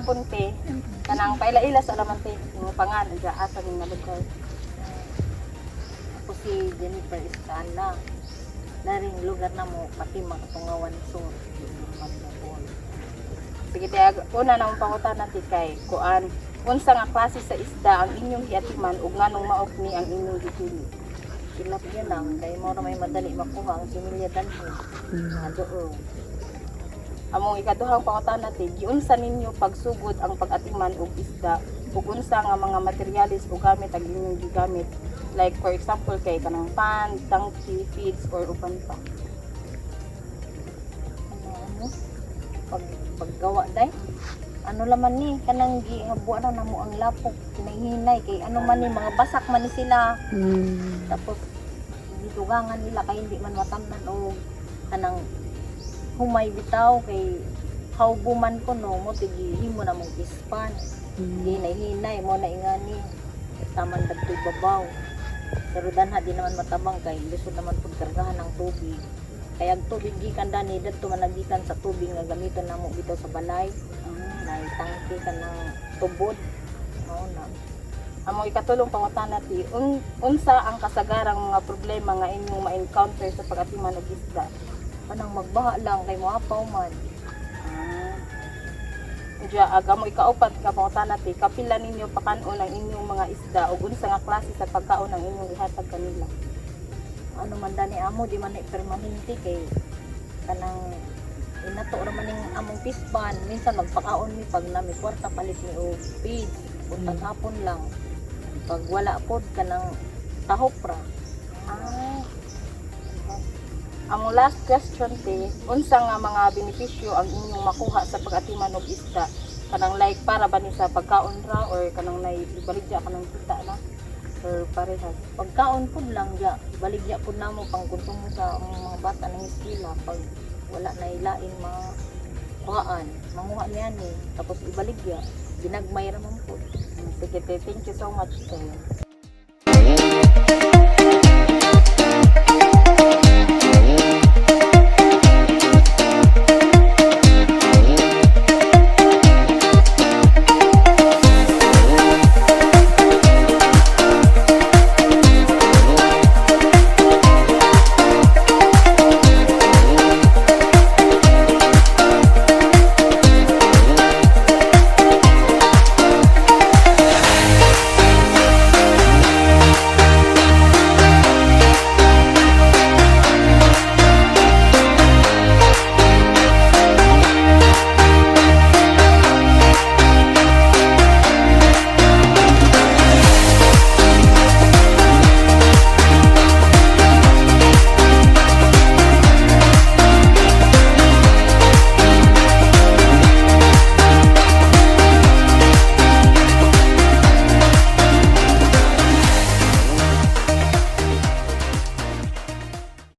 gihapon te kanang paila-ila sa alaman te yung pangalan dya asa ning nalugar. Ako si Jennifer Escala. Laring lugar na mo, pati makatungawan so. Sige te una na mong pangutan natin kay kuan unsa nga klase sa isda ang inyong hiatiman ug nganong maok ni ang inyong gipili. Silap yan lang, kaya mo na may madali makuha ang similya danho. Doon. Among ikaduhang pangutan natin giunsa ninyo pagsugod ang pag-atiman og isda ug unsa nga mga materyales o gamit ang inyong gigamit. Like for example kay kanang pan, tangki, feeds or uban pa. Ano? Paggawa day. Ano laman ni, kanang gihabuan na mo ang lapok, kinahinay, kay ano man ni, mga basak man ni sila. Tapos, gitugangan nila, kay hindi man matamnan o kanang humay bitaw, kay haubuman ko no, mo tigihin mo na mong ispan. Hinay-hinay mo na ingani, taman dagtoy babaw. Pero danha di naman matabang, kay gusto naman pagkargahan ng tubig. Kaya ang tubig gikan dani, dito managikan sa tubig nga gamiton namo bitaw sa balay. Na tangke ka ng tubod. Oo na. Among ikatulong pangutan natin unsa ang kasagarang mga problema nga inyong ma-encounter sa pag-atiman og isda. Anang magbaha lang kay moapaw man. Diya agamo ikaupat ka pangutan natin kapila ninyo pakanon ang inyong mga isda ug unsa nga klase sa pagkaon ang inyong ihatag kanila. Ano man dani amo di man na permanente kay kanang inato ra man ning among pispan, minsan magpakaon mi pag nami kwarta palit mi og feed untag hapon lang. Pag wala pod kanang tahop ra. Among last question te, unsa nga mga benepisyo ang inyong makuha sa pag-atiman og isda? Kanang like para ba ni sa pagkaon ra or kanang naibaligya kanang kita na? Or parehas? Pagkaon pod lang ya, baligya pod namo pang konsumo sa mga bata ng eskwela pag wala na ilain mga kuhaan, manguha niya ni tapos ibaligya, ginagmay ra man pod. Sige te, thank you so much.